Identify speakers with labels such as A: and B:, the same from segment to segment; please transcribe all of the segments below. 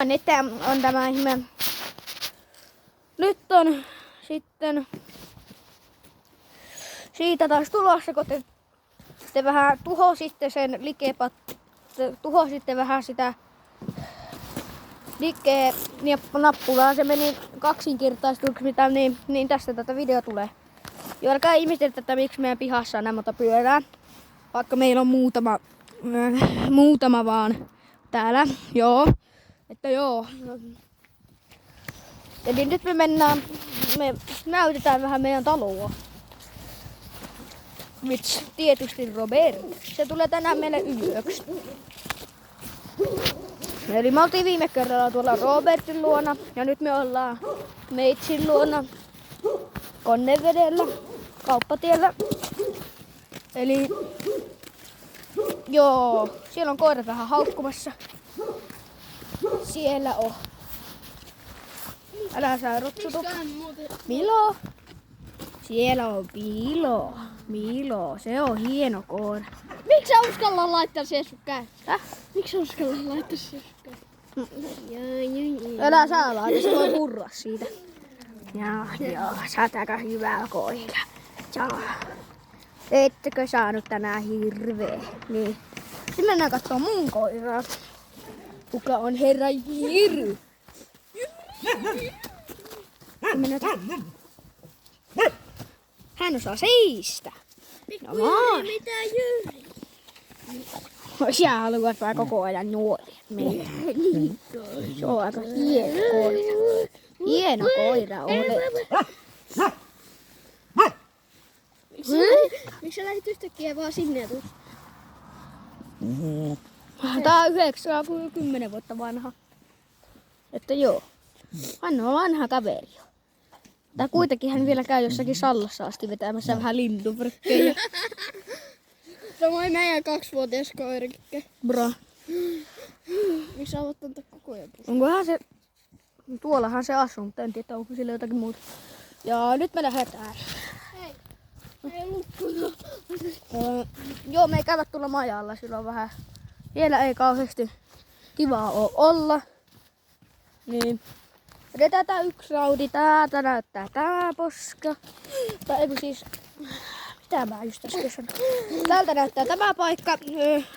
A: Nyt on tämä ihme. Nyt on sitten siitä taas tulossa, kun te vähän tuhositte sen tuhositte vähän sitä nappulaa. Se meni kaksinkertaistuksi, mitä niin tästä tätä video tulee. Jo älkää ihmetellä, että miksi meidän pihassa on näin monta pyörää. Vaikka meillä on muutama vaan täällä. Joo. Että joo. Eli nyt me näytetään vähän meidän taloa. Nyt tietysti Robert. Se tulee tänään meille yöksi. Eli me oltiin viime kerralla tuolla Robertin luona ja nyt me ollaan Meitsin luona Konnevedellä, kauppatiellä. Eli joo, siellä on koirat vähän haukkumassa. Siellä on. Älä saa rotsutu. Milo. Siellä on Milo. Milo, se on hieno koira.
B: Miksi sä uskalla laittaa se sun käsissä? Miksi sä uskalla laittaa se sun käsissä?
A: Älä saa laita, se voi purra siitä. Joo, sä oot aika hyvä koira. Joo. Ettekö saanut tänään hirveä? Niin. Sitten mennään kattoo mun koiraa. Kuka on herra Jiry? Hän osaa seistä. No vaan.
B: Mitä Jyri?
A: Sinä haluat vaan koko ajan nuoria meitä. Se on aika hieno koira. Hieno koira olet.
B: Miksi sä lähdit yhtäkkiä vaan sinne ja tuut?
A: Tää on 10 vuotta vanha. Että joo. Hän on vanha kaveri. Tai kuitenkin hän vielä käy jossakin Sallossa asti vetämässä vähän lintuvörkkejä.
B: Samoin meidän 2-vuotias koirikke.
A: Bro.
B: Miksi sä oot antaa koko ajan?
A: Onkohan se... Tuollahan se asuu, mutta en tiedä onko sillä jotakin muuta. Ja nyt me lähdetään.
B: Hei, ei lukkuna.
A: Joo, me ei käydä tulla majalla, sillä on vähän... Vielä ei kauheasti kivaa olla. Niin. Edetään tää yksi raudi, täältä näyttää tää poska. Tai eiku siis... Mitä mä just äsken sanoin? Täältä näyttää tämä paikka.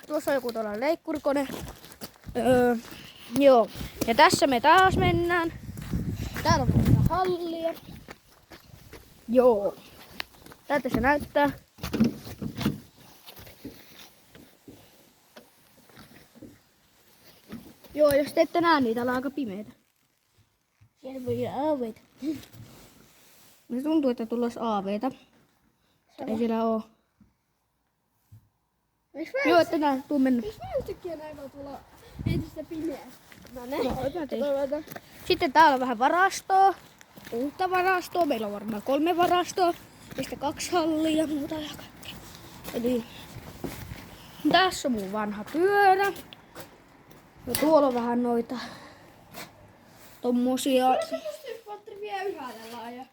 A: Tuossa on joku tuollainen leikkurikone. Joo. Ja tässä me taas mennään. Täällä on vähän hallia. Joo. Täältä se näyttää. Joo, jos te ette näe niitä, täällä on aika pimeitä. Siellä voi olla aaveita. Se tuntuu, että tulisi aaveita. Ei siellä oo. Joo, että nää, tuu mennä.
B: Miks mä yhtäkkiä näin vaan tuolla entistä pimeää? Mä näin.
A: Sitten täällä on vähän varastoa. Uutta varastoa. Meillä on varmaan 3 varastoa. Ja sitten 2 hallia ja muuta ja kaikkea. Eli tässä on mun vanha pyörä. Ja tuolla on vähän noita tommosia.
B: Pystyis Patteri vielä yhdellä laaja?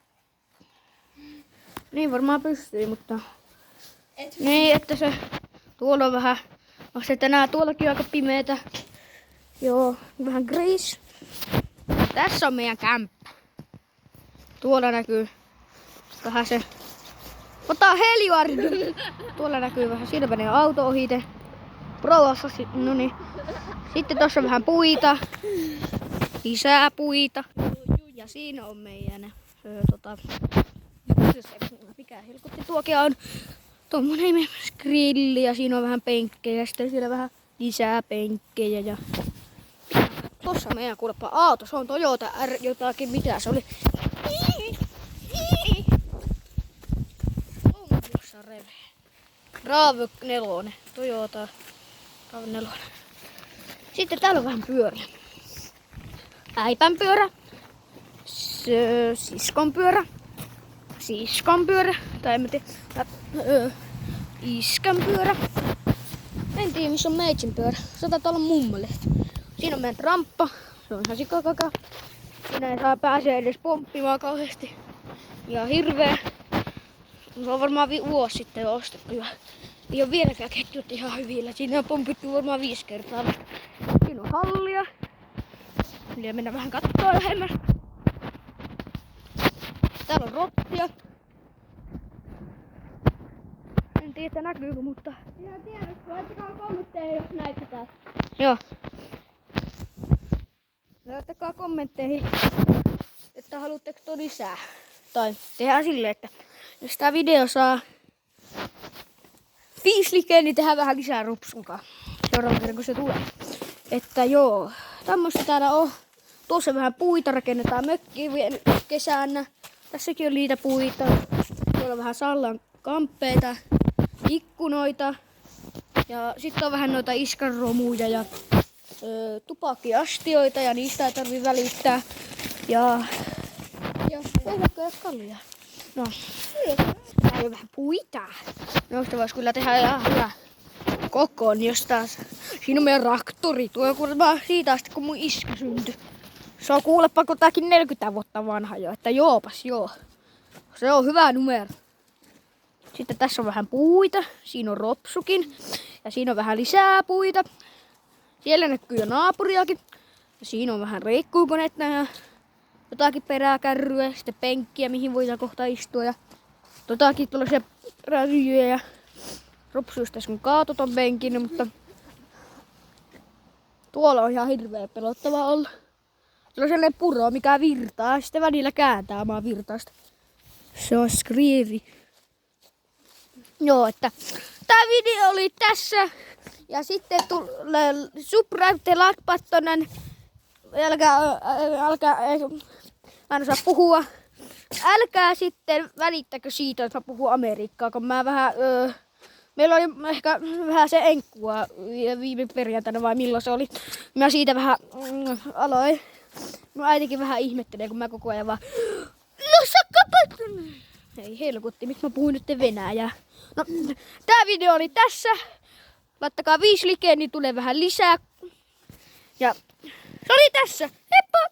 A: Niin varmaan pystyy, mutta... Niin, että se... Tuolla on vähän... Onko se tänään tuollakin aika pimeetä? Joo, vähän gris. Tässä on meidän kämppä. Tuolla näkyy vähän se... Ota heliuardi! Tuolla näkyy vähän, siinä menee auto ohite. Provassa, no niin. Sitten tossa on vähän puita. Lisää puita. Ja siinä on meidän... Mikä helkutti tuokin on tommonen grilli ja siinä on vähän penkkejä ja sitten siellä vähän lisää penkkejä ja tossa meidän kuulepa auto, se on Toyota R jotakin, mitä se oli? On jossa reve. Raave 4, Toyota Raave 4. Sitten täällä on vähän pyöriä. Äipän pyörä. Siskon pyörä. Siskon pyörä, tai en tiedä, iskän pyörä. En tiedä missä on Meitsin pyörä, se taitaa olla mummalehti. Siinä on meidän ramppa, se on ihan sikakaka. Siinä ei saa pääsee edes pomppimaan kauheasti. Ja hirveä. Se on varmaan vuosi sitten jo ostettu ja ei ole vieläkään ketjut ihan hyvillä. Siinä on pompittu varmaan 5 kertaa. Siinä on hallia. Eli mennään vähän kattoon lähemmäs. Täällä on rottia. En tiedä näkyykö, mutta...
B: Ihan tiedä, laittakaa kommentteja, jos näitte täältä.
A: Joo. Laittakaa kommentteihin, että haluatteko to lisää. Tai tehdään silleen, että jos tää video saa 5 likeä, niin tehdään vähän lisää rupsunkaan. Seuraavan kerran kun se tulee. Että joo, tämmöstä täällä on. Tuossa vähän puita, rakennetaan mökkiä vielä kesänä. Tässäkin on niitä puita. Tuolla on vähän Sallan kamppeita, ikkunoita. Ja sitten on vähän noita iskanromuja ja tupakkiastioita ja niistä ei tarvii välittää. Ja tehdäänkö edes kaljaa? No, täällä on vähän puita. Noista vois kyllä tehdä ihan hyvä kokoon, jos taas. Siinä on meidän traktori. Tuo on kuulemma siitä asti, kun mun iskä syntyi. Se on kuulepa kotakin 40 vuotta vanha jo, että joopas joo. Se on hyvä numero. Sitten tässä on vähän puita. Siinä on ropsukin. Ja siinä on vähän lisää puita. Siellä näkyy jo naapuriakin. Ja siinä on vähän reikkuukonetta ja jotakin peräkärryä. Sitten penkkiä, mihin voidaan kohta istua. Ja jotakin tuollaisia räjyjä ja ropsuista kun kaato ton penkin. Mutta tuolla on ihan hirveä pelottava olla. Tuolla on sellainen puro, mikä virtaa. Ja sitten välillä kääntää omaa virtaista. Se on skriiri. Joo, että tää video oli tässä. Ja sitten tulee subscribe like-buttonen. Mä en osaa puhua. Älkää sitten välittäkö siitä, että mä puhun amerikkaa, kun mä vähän... meillä oli ehkä vähän se enkkua viime perjantaina vai milloin se oli. Mä siitä vähän aloin. Mun äitikin vähän ihmettelee, kun mä koko ajan vaan... No sakkapat! Ei helkutti, miksi mä puhun nyt venäjää. No, tää video oli tässä. Laittakaa 5 likeä, niin tulee vähän lisää. Ja se oli tässä. Heippa!